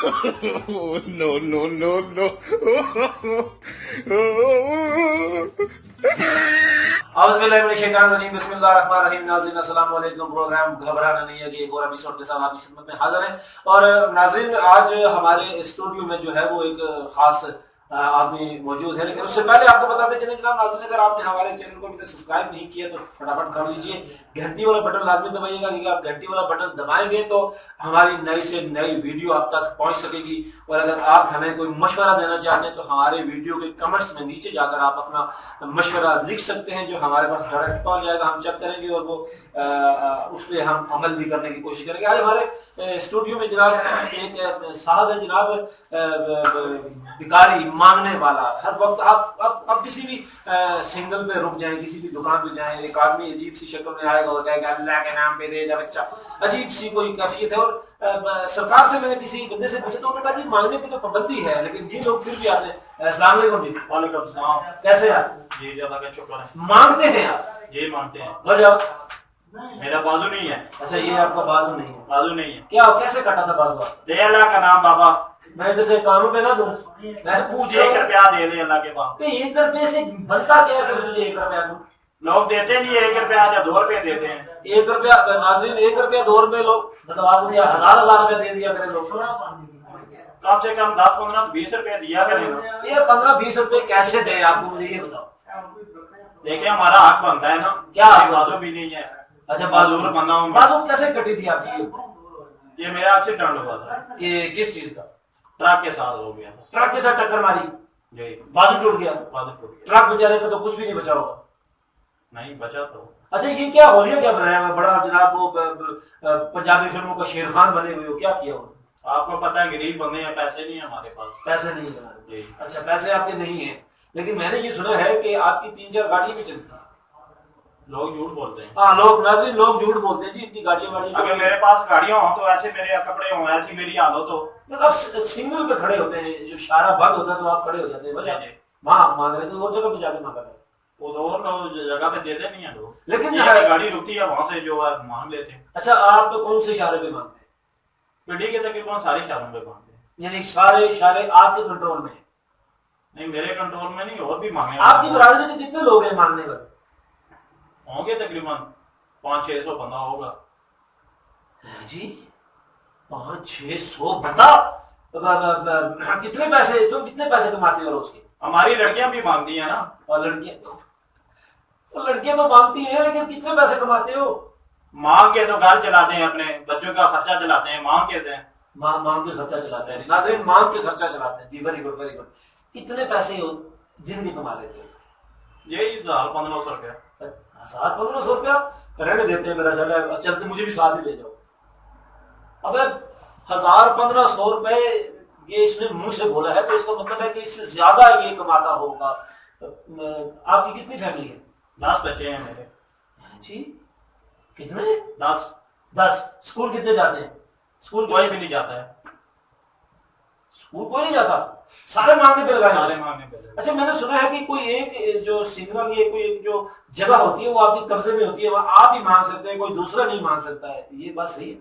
No, no, no, no. बिस्मिल्लाहिर्रहमानिर्रहीम। नाज़रीन अस्सलाम वालेकुम। प्रोग्राम घबराना नहीं है कि एक और एपिसोड के साथ आपकी खिदमत में हाजिर है। और नाज़रीन आज हमारे स्टूडियो में जो है वो एक खास आदमी मौजूद है, लेकिन उससे पहले आपको बताते चलें जनाब नाज़रीन, अगर आपने हमारे चैनल को अभी तक सब्सक्राइब नहीं किया तो फटाफट कर लीजिए, घंटी वाला बटन लाजमी दबाइएगा, क्योंकि आप घंटी वाला बटन दबाएंगे तो हमारी नई से नई वीडियो आप तक पहुंच सकेगी। और अगर आप हमें कोई मशवरा देना चाहते हैं तो हमारे वीडियो के कमेंट्स में नीचे जाकर आप अपना मशवरा लिख सकते हैं, जो हमारे पास डायरेक्ट पहुंच जाएगा, हम चेक करेंगे और वो उस पर हम अमल भी करने की कोशिश करेंगे। आज हमारे स्टूडियो में जनाब एक साहब है, जनाब भिखारी, मांगने वाला। हर वक्त आप किसी भी सिंगल पे रुक जाएं, किसी भी दुकान पे जाएं, एक आदमी अजीब सी शक्ल में आएगा और कहेगा अल्लाह के नाम पे दे जा बच्चा, अजीब सी कोई कैफियत है। और सरकार से मैंने किसी बंदे से पूछा तो उन्होंने कहा जी मांगने पे तो पाबंदी है, लेकिन ये लोग फिर भी आते हैं। अस्सलाम वालेकुम जी। वालेकुम सलाम। कैसे हैं आप? जी अल्लाह का शुक्र है। मांगते हैं आप? ये मानते हैं। वजह? मेरा बाजू नहीं है। अच्छा, ये आपका बाजू नहीं है? बाजू नहीं है। क्या कैसे कटा था बाजू? दे अल्लाह का नाम बाबा। मैं जैसे कानों पे ना दूं, मैं पूछ 1 रुपया दे दे अल्लाह के पास। 1 रुपये से बनता क्या है कि तुझे 1 रुपया दूं? लोग देते नहीं 1 रुपया या 2 रुपए देते हैं। 1 रुपया नाज़रीन, 1 रुपया 2 रुपए लोग, मतलब आपको हजार रुपया दे दिया करें लोग। कम से कम 10, 15, 20 रुपए दिया करें। ये 15-20 रुपए कैसे दे आपको, मुझे ये बताओ। देखिए हमारा हक बनता है ना। क्या बाजू भी नहीं है। अच्छा, बाजूर बंदा हूँ। बाजू कैसे कटी थी आपकी? ये मेरा एक्सीडेंट हुआ था। कि किस चीज का? ट्रक के साथ हो गया। ट्रक के साथ टक्कर मारी, जी बाजू टूट गया। बाजू टूट गया। ट्रक बेचारे का तो कुछ भी नहीं बचा होगा। नहीं बचा तो। अच्छा, ये क्या होलिया क्या बनाया हुआ बड़ा जनाब, वो पंजाबी फिल्मों का शेर खान बने हुए हो, क्या किया हो? आपको पता है गरीब बंदे हैं, पैसे नहीं है हमारे पास। पैसे नहीं है? अच्छा, पैसे आपके नहीं है, लेकिन मैंने ये सुना है कि आपकी 3-4 गाड़ियां भी चलती हैं। लोग झूठ बोलते हैं। हाँ, लोग नाज़रीन लोग झूठ बोलते हैं जी, इतनी गाड़ियां। अगर मेरे पास गाड़ियां हो तो ऐसे मेरे कपड़े हो, ऐसी मेरी हालत हो। मतलब सिग्नल पे खड़े होते हैं, जो इशारा बंद होता है तो आप खड़े हो जाते हैं। वजह वहाँ मांग रहे, तो वो जगह पे जाके मांगा रहे, वो और जगह पे देते नहीं है लोग, लेकिन गाड़ी रुकती है वहां से जो है मांग लेते हैं। अच्छा, आप तो कौन से इशारे पे मांगते हैं? पीढ़ी के तकरीबन सारे इशारों पे मांगते हैं। यानी सारे इशारे आपके कंट्रोल में है? नहीं, मेरे कंट्रोल में नहीं, और भी मांगे। आपकी बरादरी के कितने लोग हैं मांगने वाले? होंगे तकरीबन 500-600 बंदा होगा जी। 500-600 बंदा? कितने पैसे, तुम कितने पैसे कमाते हो रोज के? हमारी लड़कियां भी मांगती है ना। और लड़कियां तो मांगती हैं, लेकिन कितने पैसे कमाते हो? मांग के तो घर चलाते हैं, अपने बच्चों का खर्चा चलाते हैं, मांग के दें। मांग के खर्चा चलाते हैं नाज़रीन, मांग के खर्चा चलाते हैं जी। Very good, very good. कितने पैसे हो जिंदगी कमा लेते हो? यही 1000-1500 रुपया। 1000-1500 रुपया रहने देते हैं, मेरा चल चलते, मुझे भी साथ ही ले जाओ। अब 1000-1500 रुपए ये इसने मुंह से बोला है, तो इसका मतलब है कि इससे ज्यादा ये कमाता होगा। आपकी कितनी फैमिली है? 10 बच्चे हैं मेरे जी। कितने? 10। स्कूल कितने जाते हैं? स्कूल कोई भी नहीं जाता है। स्कूल कोई नहीं जाता, सारे मांगने पे लगाए। सारे मांगने पे। अच्छा, मैंने सुना है कि कोई एक जो सिग्नल, ये कोई एक जो जगह होती है वो आपके कब्जे में होती है, वहां आप ही मांग सकते हैं, कोई दूसरा नहीं मांग सकता है, ये बात सही है?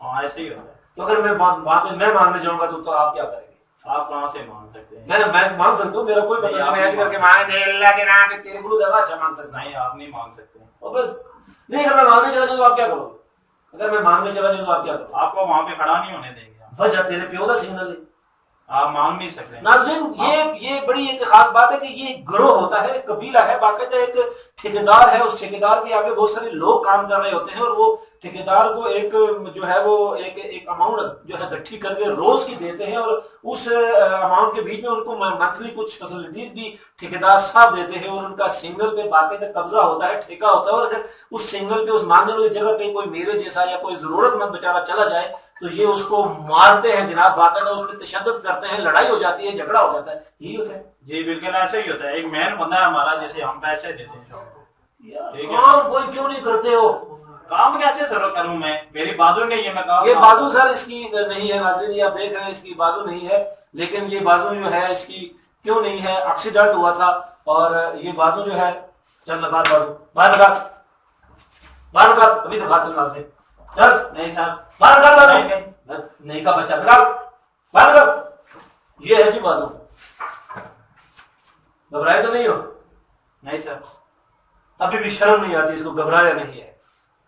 हाँ, ऐसे ही होता है। तो अगर मैं वहां पे मैं मांगने जाऊंगा तो आप क्या करेंगे? आप कहाँ से मांग सकते हैं? मैं मांग सकता हूँ, मेरा कोई पता नहीं, मैं करके मांग दे अल्लाह के नाम पे, तेरे को ज्यादा अच्छा मांग सकता नहीं, आप नहीं मांग सकते। नहीं, अगर मैं मांगने चला जाऊँ तो आप क्या करोगे? अगर मैं मांगने चला जाऊँ तो आप क्या करोगे? आपको वहां पे खड़ा नहीं होने देंगे। वजह तेरे प्यो का सिग्नल है, आप मांग नहीं सकते। नाज़रीन ये बड़ी एक खास बात है कि ये गिरोह होता है, कबीला है, बाकायदा एक ठेकेदार है, उस ठेकेदार के आगे बहुत सारे लोग काम कर रहे होते हैं, और वो ठेकेदार को एक जो है वो एक अमाउंट जो है इकट्ठी करके रोज की देते हैं, और उस अमाउंट के बीच में उनको मंथली कुछ फैसिलिटीज भी ठेकेदार साहब देते हैं, और उनका सिंगल पे बाकायदा कब्जा होता है, ठेका होता है। और अगर उस सिंगल पे, उस मांगने वाली जगह पे कोई मेरे जैसा या कोई जरूरतमंद बेचारा चला जाए तो ये उसको मारते हैं जनाब, बाकायदा उस पर तशद्दुद करते हैं, लड़ाई हो जाती है, झगड़ा हो जाता है। यही होता है जी, बिल्कुल ऐसे ही होता है। एक मेन बंदा है हमारा, जैसे हम पैसे देते हैं सबको। काम कोई क्यों नहीं करते हो? काम कैसे सर करूं मैं? मेरी बाजू नहीं है, मैं काम। ये बाजू सर इसकी नहीं है नाज़रीन, ये आप देख रहे हैं इसकी बाजू नहीं है, लेकिन ये बाजू जो है इसकी क्यों नहीं है? एक्सीडेंट हुआ था और ये बाजू जो है, चल बाहर अभी दिखाते हैं। चल नहीं सर, बाहर नहीं का बच्चा निकाल, बाहर یہ ہے جی معذور. گھبرائے تو نہیں ہو؟ نہیں سر. ابھی بھی شرم نہیں آتی اس کو گھبرایا نہیں ہے.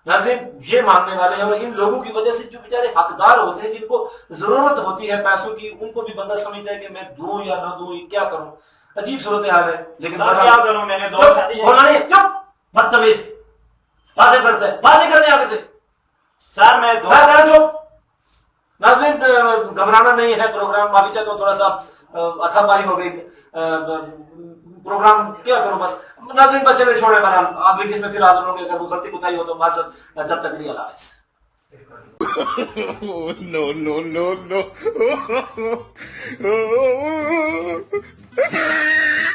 ناظرین یہ ماننے والے ہیں اور ان لوگوں کی وجہ سے جو بیچارے حقدار ہوتے ہیں جن کو ضرورت ہوتی ہے پیسوں کی ان کو بھی بندہ سمجھتا ہے کہ میں دوں یا نہ دوں کیا کروں. عجیب صورتحال ہے. لیکن کیا کروں میں نے دو شادی چپ بدتمیز باتیں کرتا ہے باتیں کرنے آگے سے سر میں دو چپ. ناظرین گھبرانا نہیں ہے. پروگرام معافی چاہتا ہوں تھوڑا سا اتھا پاری ہو گئی. پروگرام کیا کروں بس. ناظرین بچے نے چھوڑے بہرحال آپ بھی کس میں پھر حاضر ہوں گے. اگر وہ غلطی کوتاہی ہو تو معذرت. تب تک نہیں. اللہ حافظ. no.